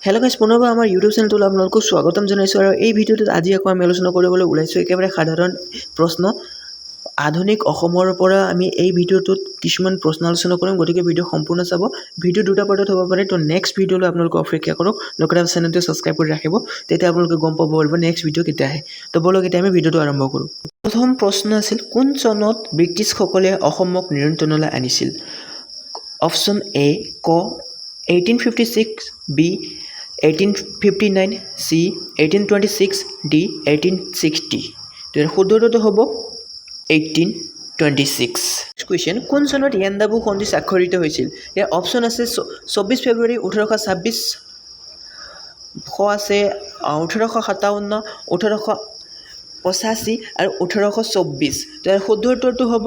hello' guys পুনৰবাৰ আমাৰ YouTube চেনেলটোলৈ আপোনালোকক স্বাগতম জনাইছোঁ আৰু এই ভিডিঅ'টোত আজি আকৌ আমি আলোচনা কৰিবলৈ ওলাইছোঁ একেবাৰে সাধাৰণ প্ৰশ্ন আধুনিক অসমৰ পৰা আমি এই ভিডিঅ'টোত কিছুমান প্ৰশ্ন আলোচনা কৰিম গতিকে ভিডিঅ' সম্পূৰ্ণ চাব ভিডিঅ' দুটা পাৰ্টত হ'ব পাৰে তো নেক্সট ভিডিঅ'লৈ আপোনালোকে অপেক্ষা কৰক লগতে চেনেলটো ছাবস্ক্ৰাইব কৰি ৰাখিব তেতিয়া আপোনালোকে গম পাব পাৰিব নেক্সট ভিডিঅ' কেতিয়া আহে তো বলক এতিয়া আমি ভিডিঅ'টো আৰম্ভ কৰোঁ প্ৰথম প্ৰশ্ন আছিল কোন চনত ব্ৰিটিছসকলে অসমক নিয়ন্ত্ৰণলৈ আনিছিল অপশ্যন এ ক 1856 বি 1859 C 1826 D 1860 তো শুদ্ধটো হ'ব 1826 কুৱেশ্যন কোন চনত ইয়াণ্ডাবু সন্ধি স্বাক্ষৰিত হৈছিল ইয়াৰ অপশ্যন আছে 24 ফেব্ৰুৱাৰী 1826 আছে 1857 1885 আৰু 1824 তো শুদ্ধটো হ'ব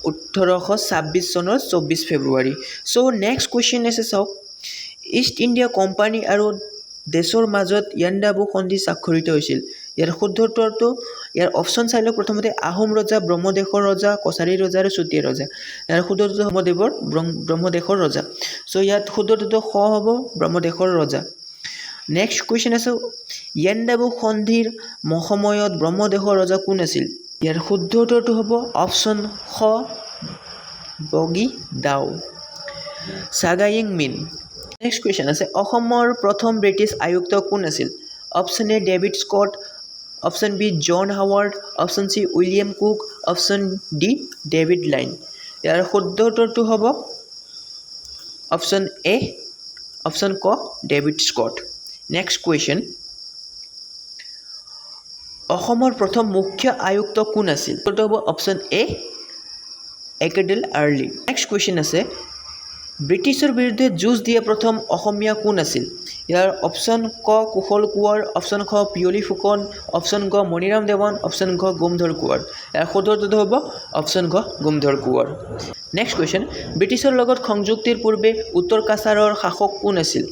1826 চনৰ 24 ফেব্ৰুৱাৰী সো নেক্সট কুৱেশ্যন আছে চাওক ইষ্ট ইণ্ডিয়া কোম্পানী আৰু দেশৰ মাজত ইয়াণ্ডাবু সন্ধি স্বাক্ষৰিত হৈছিল ইয়াৰ শুদ্ধটো ইয়াৰ অপশ্যন চাই লওক প্ৰথমতে আহোম ৰজা ব্ৰহ্মদেশৰ ৰজা কছাৰী ৰজা আৰু চুতীয়া ৰজা ইয়াৰ শুদ্ধটো ব্ৰহ্মদেশৰ ৰজা সো ইয়াত শুদ্ধটো খ হ'ব ব্ৰহ্মদেশৰ ৰজা নেক্সট কুৱেশ্যন আছে ইয়াণ্ডাবু সন্ধিৰ সময়ত ব্ৰহ্মদেশৰ ৰজা কোন আছিল ইয়াৰ শুদ্ধটো হ'ব অপশ্যন খ বগীদাও চাগায়িং মিন নেক্সট কুৱেশ্যন আছে অসমৰ প্ৰথম ব্ৰিটিছ আয়ুক্ত কোন আছিল option A David Scott option B John Howard option C William Cook option D David Line ইয়াৰ শুদ্ধটো হ'ব অপশ্যন এ অপশ্যন ক ডেভিড স্কট নেক্সট কুৱেশ্যন অসমৰ প্ৰথম মুখ্য আয়ুক্ত কোন আছিল শুদ্ধ হ'ব option A Archdale Earle next question আছে ব্ৰিটিছৰ বিৰুদ্ধে যুঁজ দিয়া প্ৰথম অসমীয়া কোন আছিল ইয়াৰ অপশ্যন ক কুশল কোঁৱৰ অপশ্যন খ পিয়লি ফুকন অপশ্যন গ মণিৰাম দেৱান অপশ্যন ঘ গোমধৰ কোঁৱৰ ইয়াৰ শুদ্ধটো হ'ব অপশ্যন ঘ গোমধৰ কোঁৱৰ নেক্সট কুৱেশ্যন ব্ৰিটিছৰ লগত সংযুক্তিৰ পূৰ্বে উত্তৰ কাছাৰৰ শাসক কোন আছিল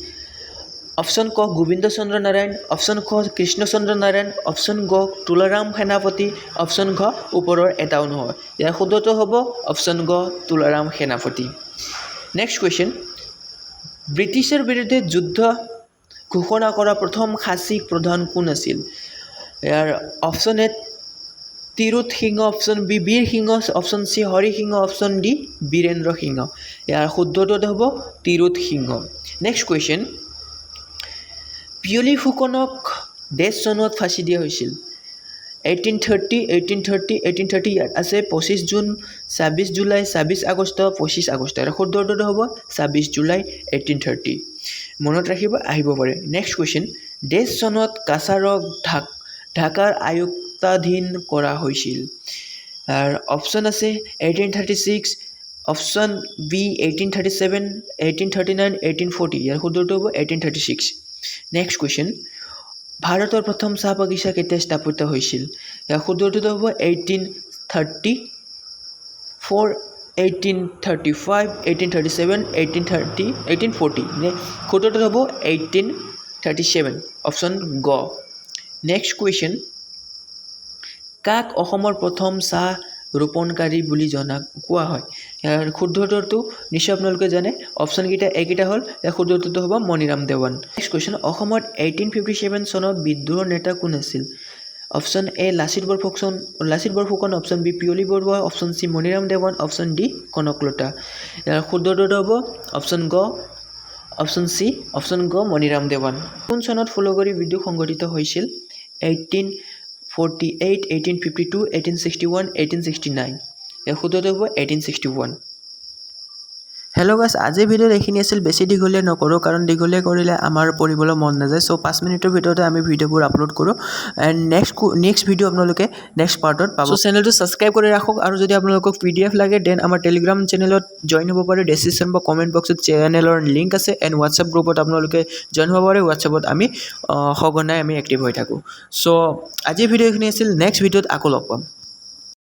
অপশ্যন ক গোবিন্দ চন্দ্ৰ নাৰায়ণ অপশ্যন খ কৃষ্ণচন্দ্ৰ নাৰায়ণ অপশ্যন গ তুলাৰাম সেনাপতি অপশ্যন ঘ ওপৰৰ এটাও নহয় ইয়াৰ শুদ্ধটো হ'ব অপশ্যন গ তুলাৰাম সেনাপতি নেক্সট কুৱেশ্যন ব্ৰিটিছৰ বিৰুদ্ধে যুদ্ধ ঘোষণা কৰা প্ৰথম খাচী প্ৰধান কোন আছিল ইয়াৰ option A Tirot Singh option B Bir Singh option C Hari Singh option D Birendra Singh ইয়াৰ শুদ্ধটো হ'ব তিৰুত সিংহ নেক্সট কুৱেশ্যন পিয়লি ফুকনক ডেছ চনত ফাঁচি দিয়া হৈছিল 1830 ইয়াত আছে 25 জুন 26 জুলাই 26 আগষ্ট 25 আগষ্ট আৰু শুদ্ধটো হ'ব 26 জুলাই 1830 মনত ৰাখিব আহিব পাৰে নেক্সট কুৱেশ্যন ডেছ চনত কাছাৰক ঢাকাৰ আয়ুক্তাধীন কৰা হৈছিল আৰু অপশ্যন আছে 1836 অপশ্যন বি 1837 1839 1840 ইয়াৰ শুদ্ধটো হ'ব 1836 নেক্সট কুৱেশ্যন ভাৰতৰ প্ৰথম চাহ বাগিচা কেতিয়া স্থাপিত হৈছিল ইয়াৰ শুদ্ধটো হ'ব 1834 1835 1837 1840 শুদ্ধটো হ'ব 1837 অপশ্যন গ নেক্সট কুৱেশ্যন কাক অসমৰ প্ৰথম চাহ ৰোপণকাৰী বুলি কোৱা হয় ইয়াৰ শুদ্ধটো নিশ্চয় আপোনালোকে জানে অপশ্যনকেইটা এইকেইটা হ'ল ইয়াৰ শুদ্ধটো হ'ব মণিৰাম দেৱান নেক্সট কুৱেশ্যন অসমত 1857 চনত বিদ্ৰোহৰ নেতা কোন আছিল option A Lachit Borphukan option B Piyali Barua option C Maniram Dewan option D Kanaklata ইয়াৰ শুদ্ধটো হ'ব অপশ্যন গ অপশ্যন চি অপশ্যন গ মণিৰাম দেৱান কোন চনত ফুলগড়ি বিদ্ৰোহ সংঘটিত হৈছিল 1848 1852 1861 1869 ইয়াৰ শুদ্ধটো হ'ব 1861 হেল্ল' গাইছ আজিৰ ভিডিঅ'ত এইখিনি আছিল বেছি দীঘলীয়া নকৰোঁ কাৰণ দীঘলীয়া কৰিলে আমাৰ পঢ়িবলৈ মন নাযায় চ' 5 মিনিটৰ ভিতৰতে আমি ভিডিঅ'বোৰ আপলোড কৰোঁ এণ্ড নেক্সট ভিডিঅ' আপোনালোকে নেক্সট পাৰ্টত পাব চ' চেনেলটো ছাবস্ক্ৰাইব কৰি ৰাখক আৰু যদি আপোনালোকক PDF লাগে দেন আমাৰ টেলিগ্ৰাম চেনেলত জইন হ'ব পাৰে ডেছক্ৰিপশ্যন বা কমেণ্ট বক্সত চেনেলৰ লিংক আছে এণ্ড হোৱাটছআপ গ্ৰুপত আপোনালোকে জইন হ'ব পাৰে হোৱাটছআপত আমি সঘনাই এক্টিভ হৈ থাকোঁ চ' আজিৰ ভিডিঅ' এইখিনি আছিল নেক্সট ভিডিঅ'ত আকৌ লগ পাম